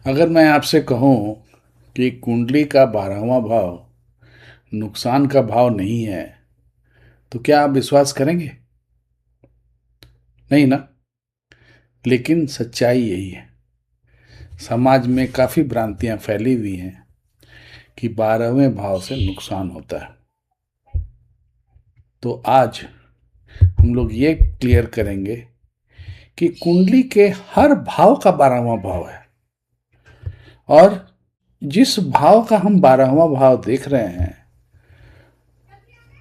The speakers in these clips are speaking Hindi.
अगर मैं आपसे कहूं कि कुंडली का 12वां भाव नुकसान का भाव नहीं है, तो क्या आप विश्वास करेंगे? नहीं ना। लेकिन सच्चाई यही है। समाज में काफी भ्रांतियां फैली हुई हैं कि 12वें भाव से नुकसान होता है। तो आज हम लोग ये क्लियर करेंगे कि कुंडली के हर भाव का 12वां भाव है, और जिस भाव का हम 12वां भाव देख रहे हैं,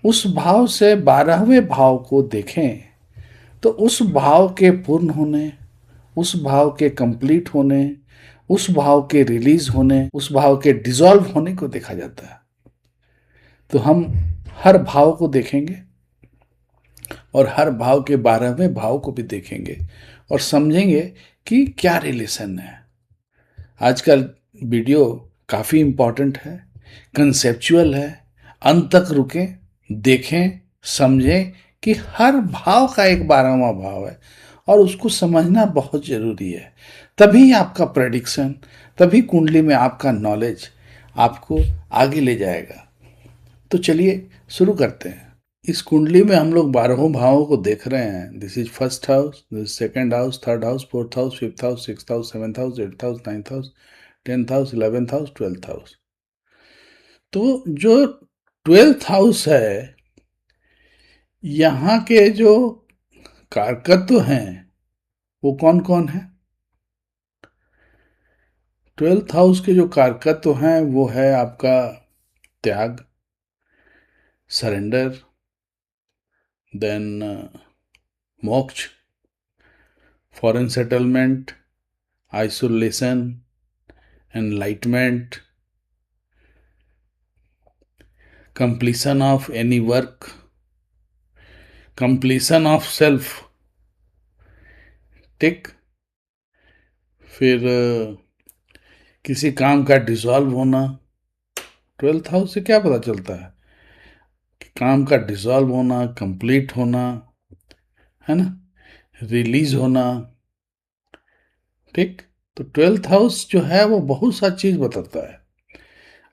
उस भाव से 12वें भाव को देखें तो उस भाव के पूर्ण होने, उस भाव के कंप्लीट होने, उस भाव के रिलीज होने, उस भाव के डिसॉल्व होने को देखा जाता है। तो हम हर भाव को देखेंगे और हर भाव के 12वें भाव को भी देखेंगे और समझेंगे कि क्या रिलेशन है। आज का वीडियो काफ़ी इम्पॉर्टेंट है, कंसेप्चुअल है। अंत तक रुकें, देखें, समझें कि हर भाव का एक 12वां भाव है और उसको समझना बहुत ज़रूरी है। तभी आपका प्रेडिक्शन, तभी कुंडली में आपका नॉलेज आपको आगे ले जाएगा। तो चलिए शुरू करते हैं। इस कुंडली में हम लोग 12 भावों को देख रहे हैं। This is first house, this is second house, third house, fourth house, fifth house, sixth house, seventh house, eighth house, ninth house, 10th house, 11th house, 12th house. तो जो 12th हाउस है, यहाँ के जो कारकत्व हैं वो कौन कौन है? 12th हाउस के जो कारकत्व हैं वो है आपका त्याग, सरेंडर, देन मोक्ष, foreign settlement, isolation, enlightenment, completion of any work, completion of self। ठीक। फिर किसी काम का डिसॉल्व होना। 12th हाउस से क्या पता चलता है कि काम का डिसॉल्व होना, कंप्लीट होना, है ना, रिलीज होना। ठीक। तो 12th हाउस जो है वो बहुत सा चीज बताता है।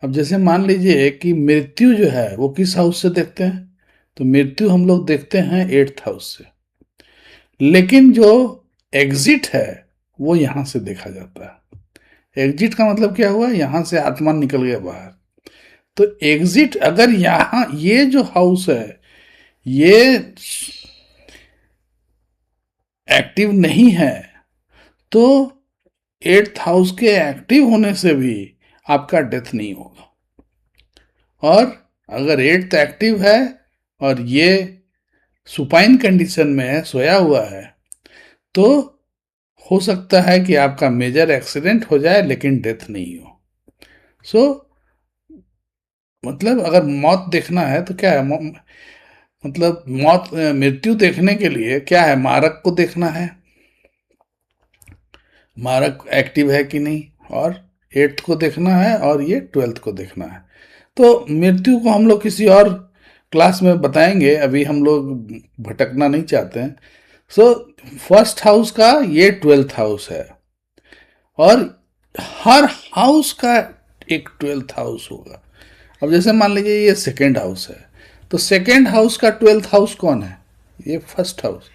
अब जैसे मान लीजिए कि मृत्यु जो है वो किस हाउस से देखते हैं, तो मृत्यु हम लोग देखते हैं 8th हाउस से। लेकिन जो एग्जिट है वो यहां से देखा जाता है। एग्जिट का मतलब क्या हुआ? यहां से आत्मा निकल गया बाहर। तो एग्जिट अगर यहां ये जो हाउस है ये एक्टिव नहीं है, तो 8th हाउस के एक्टिव होने से भी आपका डेथ नहीं होगा। और अगर 8th एक्टिव है और ये सुपाइन कंडीशन में है, सोया हुआ है, तो हो सकता है कि आपका मेजर एक्सीडेंट हो जाए लेकिन डेथ नहीं हो। सो मतलब अगर मौत देखना है तो क्या है? मतलब मौत, मृत्यु देखने के लिए क्या है? मारक को देखना है, मारक एक्टिव है कि नहीं, और 8th को देखना है और ये 12th को देखना है। तो मृत्यु को हम लोग किसी और क्लास में बताएंगे, अभी हम लोग भटकना नहीं चाहते हैं। सो फर्स्ट हाउस का ये 12th हाउस है, और हर हाउस का एक 12th हाउस होगा। अब जैसे मान लीजिए ये सेकेंड हाउस है, तो सेकेंड हाउस का 12th हाउस कौन है? ये फर्स्ट हाउस।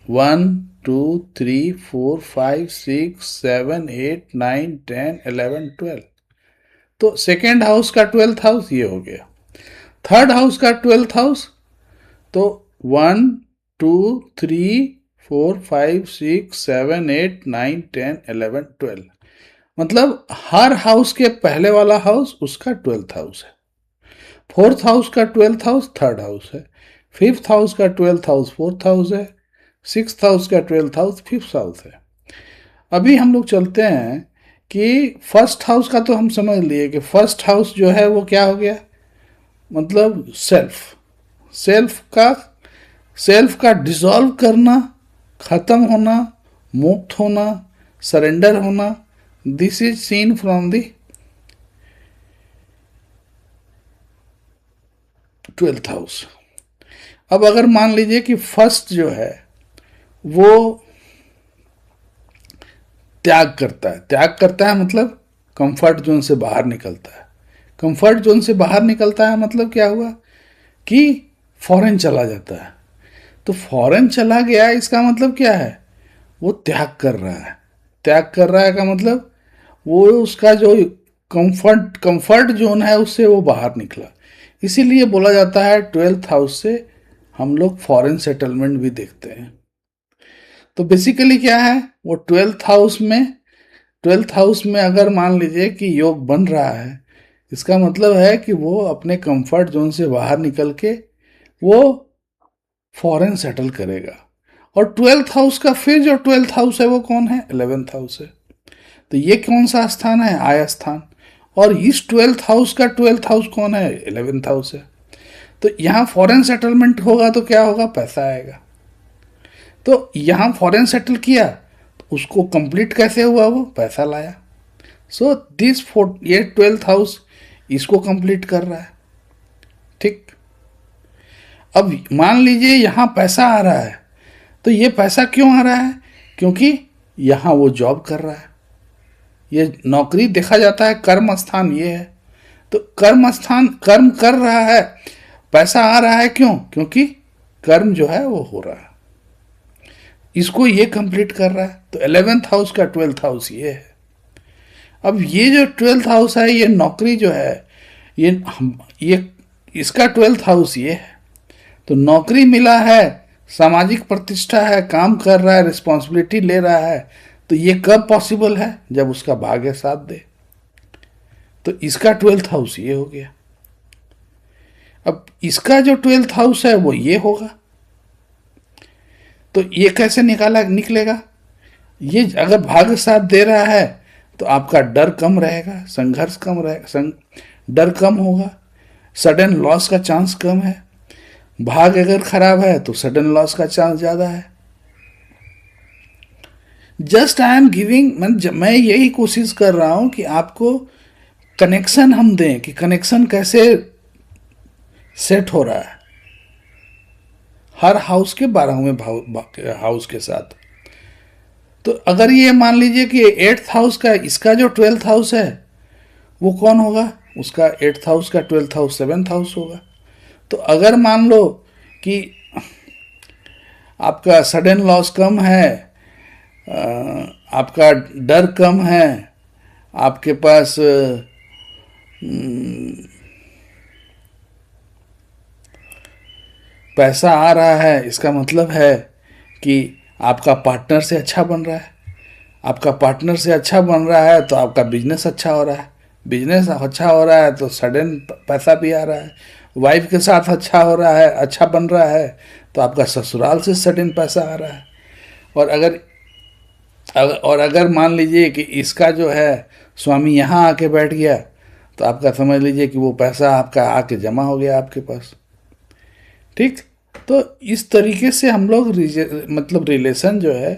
1 2 3 4 5 6 7 8 9 10 11 12। तो सेकेंड हाउस का 12th हाउस ये हो गया। थर्ड हाउस का 12th हाउस, तो 1 2 3 4 5 6 7 8 9 10 11 12। मतलब हर हाउस के पहले वाला हाउस उसका 12th हाउस है। फोर्थ हाउस का 12th हाउस थर्ड हाउस है। फिफ्थ हाउस का 12th हाउस फोर्थ हाउस है। सिक्स्थ हाउस का 12th हाउस फिफ्थ हाउस है। अभी हम लोग चलते हैं कि फर्स्ट हाउस का, तो हम समझ लिए कि फर्स्ट हाउस जो है वो क्या हो गया, मतलब सेल्फ। सेल्फ का सेल्फ का डिसॉल्व करना, खत्म होना, मुक्त होना, सरेंडर होना। This is seen from the 12th house. अब अगर मान लीजिए कि फर्स्ट जो है वो त्याग करता है। त्याग करता है मतलब कंफर्ट जोन से बाहर निकलता है। कंफर्ट जोन से बाहर निकलता है मतलब क्या हुआ कि फॉरेन चला जाता है। तो फॉरेन चला गया इसका मतलब क्या है, वो त्याग कर रहा है। त्याग कर रहा है का मतलब वो उसका जो कंफर्ट जोन है उससे वो बाहर निकला। इसीलिए बोला जाता है 12th हाउस से हम लोग फॉरेन सेटलमेंट भी देखते हैं। तो बेसिकली क्या है, वो 12th हाउस में अगर मान लीजिए कि योग बन रहा है, इसका मतलब है कि वो अपने कंफर्ट जोन से बाहर निकल के वो फॉरेन सेटल करेगा। और 12th हाउस का फिर जो 12th हाउस है वो कौन है, 11th हाउस है। तो ये कौन सा स्थान है, आय स्थान। और इस 12th हाउस का 12th हाउस कौन है, 11th हाउस है। तो यहाँ फॉरेन सेटलमेंट होगा तो क्या होगा, पैसा आएगा। तो यहाँ फॉरेन सेटल किया तो उसको कंप्लीट कैसे हुआ, वो पैसा लाया। सो ये 12th हाउस इसको कंप्लीट कर रहा है। ठीक। अब मान लीजिए यहाँ पैसा आ रहा है, तो ये पैसा क्यों आ रहा है, क्योंकि यहाँ वो जॉब कर रहा है। ये नौकरी देखा जाता है, कर्म स्थान ये है। तो कर्म स्थान कर्म कर रहा है, पैसा आ रहा है, क्यों, क्योंकि कर्म जो है वो हो रहा है, इसको ये कंप्लीट कर रहा है। तो 11th हाउस का 12th हाउस ये है। अब ये जो 12th हाउस है, ये नौकरी जो है, ये इसका 12th हाउस ये है। तो नौकरी मिला है, सामाजिक प्रतिष्ठा है, काम कर रहा है, रिस्पॉन्सिबिलिटी ले रहा है। तो ये कब पॉसिबल है, जब उसका भाग्य साथ दे। तो इसका 12th हाउस ये हो गया। अब इसका जो 12th हाउस है वो ये होगा। तो ये कैसे निकलेगा, ये अगर भाग्य साथ दे रहा है तो आपका डर कम रहेगा, संघर्ष कम रहेगा, डर कम होगा, सडन लॉस का चांस कम है। भाग अगर खराब है तो सडन लॉस का चांस ज्यादा है। जस्ट आई एम गिविंग, मैं यही कोशिश कर रहा हूं कि आपको कनेक्शन हम दें कि कनेक्शन कैसे सेट हो रहा है हर हाउस के 12वें हाउस के साथ। तो अगर ये मान लीजिए कि 8th हाउस का इसका जो 12th हाउस है वो कौन होगा, उसका 8th हाउस का 12th हाउस 7th हाउस होगा। तो अगर मान लो कि आपका सडन लॉस कम है, आपका डर कम है, आपके पास पैसा आ रहा है, इसका मतलब है कि आपका पार्टनर से अच्छा बन रहा है। आपका पार्टनर से अच्छा बन रहा है तो आपका बिजनेस अच्छा हो रहा है। बिजनेस अच्छा हो रहा है तो सडन पैसा भी आ रहा है। वाइफ के साथ अच्छा हो रहा है, अच्छा बन रहा है, तो आपका ससुराल से सडन पैसा आ रहा है। और अगर मान लीजिए कि इसका जो है स्वामी यहाँ आके बैठ गया, तो आपका समझ लीजिए कि वो पैसा आपका आके जमा हो गया आपके पास। ठीक। तो इस तरीके से हम लोग मतलब रिलेशन जो है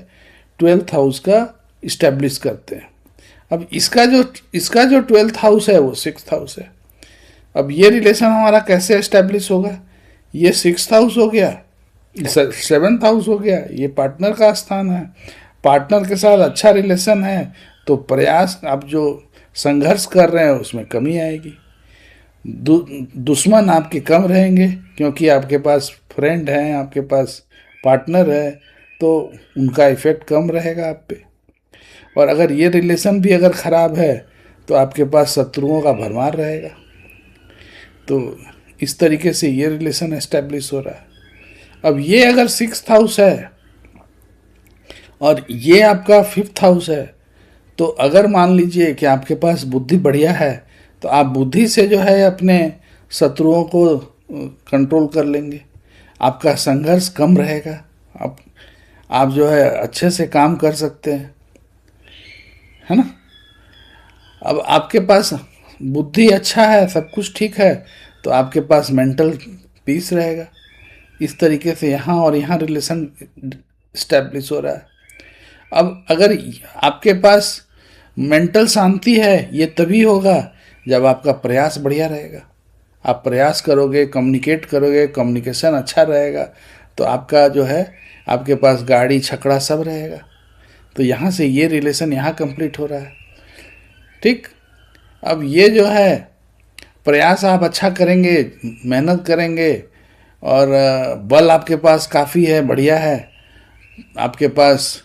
12th हाउस का इस्टेब्लिश करते हैं। अब इसका जो 12th हाउस है वो 6th हाउस है। अब ये रिलेशन हमारा कैसे इस्टेब्लिश होगा, ये 6th हाउस हो गया, 7th हाउस हो गया, ये पार्टनर का स्थान है। पार्टनर के साथ अच्छा रिलेशन है तो प्रयास, आप जो संघर्ष कर रहे हैं उसमें कमी आएगी। दुश्मन आपके कम रहेंगे क्योंकि आपके पास फ्रेंड हैं, आपके पास पार्टनर है, तो उनका इफेक्ट कम रहेगा आप पे। और अगर ये रिलेशन भी अगर ख़राब है तो आपके पास शत्रुओं का भरमार रहेगा। तो इस तरीके से ये रिलेशन एस्टेब्लिश हो रहा है। अब ये अगर 6th हाउस है और ये आपका 5th हाउस है, तो अगर मान लीजिए कि आपके पास बुद्धि बढ़िया है तो आप बुद्धि से जो है अपने शत्रुओं को कंट्रोल कर लेंगे। आपका संघर्ष कम रहेगा, आप जो है अच्छे से काम कर सकते हैं, है ना। अब आपके पास बुद्धि अच्छा है, सब कुछ ठीक है, तो आपके पास मेंटल पीस रहेगा। इस तरीके से यहाँ और यहाँ रिलेशन स्टैब्लिश हो रहा है। अब अगर आपके पास मेंटल शांति है, ये तभी होगा जब आपका प्रयास बढ़िया रहेगा। आप प्रयास करोगे, कम्युनिकेट करोगे, कम्युनिकेशन अच्छा रहेगा, तो आपका जो है आपके पास गाड़ी छकड़ा सब रहेगा। तो यहाँ से ये रिलेशन यहाँ कंप्लीट हो रहा है। ठीक, अब ये जो है प्रयास आप अच्छा करेंगे, मेहनत करेंगे और बल आपके पास काफ़ी है, बढ़िया है, आपके पास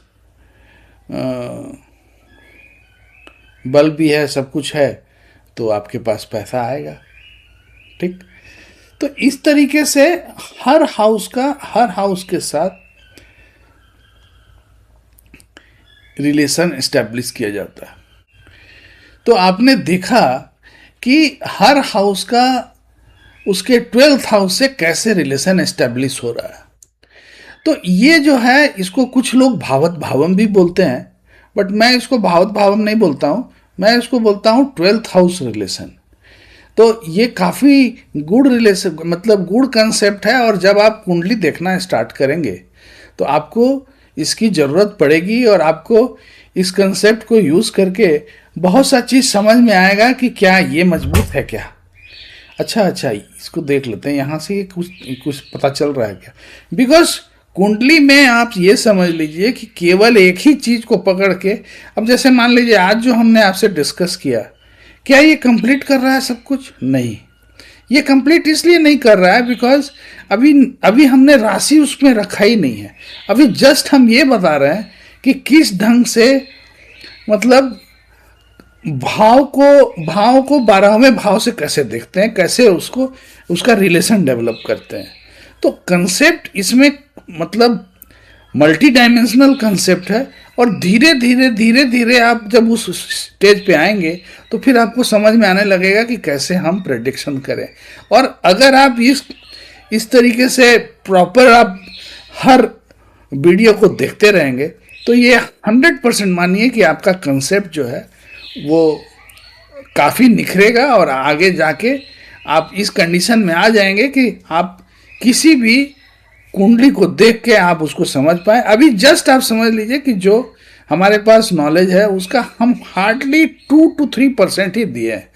बल भी है, सब कुछ है, तो आपके पास पैसा आएगा। ठीक, तो इस तरीके से हर हाउस के साथ रिलेशन एस्टेब्लिश किया जाता है। तो आपने देखा कि हर हाउस का उसके 12th हाउस से कैसे रिलेशन एस्टेब्लिश हो रहा है। तो ये जो है, इसको कुछ लोग भावत भावम भी बोलते हैं, बट मैं इसको भावत भावम नहीं बोलता हूँ, मैं इसको बोलता हूँ 12th हाउस रिलेशन। तो ये काफ़ी गुड रिलेशन, मतलब गुड कंसेप्ट है। और जब आप कुंडली देखना स्टार्ट करेंगे तो आपको इसकी ज़रूरत पड़ेगी और आपको इस कंसेप्ट को यूज़ करके बहुत सा चीज़ समझ में आएगा कि क्या ये मजबूत है क्या। अच्छा, इसको देख लेते हैं, यहाँ से कुछ पता चल रहा है क्या। बिकॉज कुंडली में आप ये समझ लीजिए कि केवल एक ही चीज़ को पकड़ के, अब जैसे मान लीजिए आज जो हमने आपसे डिस्कस किया, क्या ये कंप्लीट कर रहा है सब कुछ? नहीं, ये कंप्लीट इसलिए नहीं कर रहा है बिकॉज अभी हमने राशि उसमें रखा ही नहीं है। अभी जस्ट हम ये बता रहे हैं कि किस ढंग से, मतलब भाव को 12वें भाव से कैसे देखते हैं, कैसे उसका रिलेशन डेवलप करते हैं। तो कंसेप्ट इसमें मतलब मल्टी डायमेंशनल कंसेप्ट है। और धीरे धीरे आप जब उस स्टेज पे आएंगे तो फिर आपको समझ में आने लगेगा कि कैसे हम प्रेडिक्शन करें। और अगर आप इस तरीके से प्रॉपर आप हर वीडियो को देखते रहेंगे तो ये 100% मानिए कि आपका कंसेप्ट जो है वो काफ़ी निखरेगा और आगे जाके आप इस कंडीशन में आ जाएंगे कि आप किसी भी कुंडली को देख के आप उसको समझ पाए। अभी जस्ट आप समझ लीजिए कि जो हमारे पास नॉलेज है उसका हम हार्डली 2 to 3% ही दिए हैं।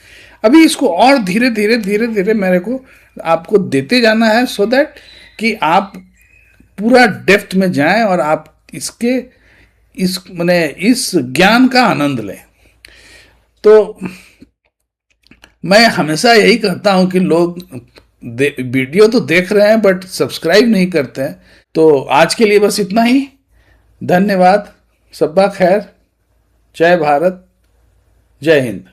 अभी इसको और धीरे धीरे मेरे को आपको देते जाना है, सो दैट कि आप पूरा डेप्थ में जाएं और आप इस ज्ञान का आनंद लें। तो मैं हमेशा यही कहता हूं कि लोग वीडियो तो देख रहे हैं बट सब्सक्राइब नहीं करते हैं। तो आज के लिए बस इतना ही। धन्यवाद, सब्बा खैर, जय भारत, जय हिंद।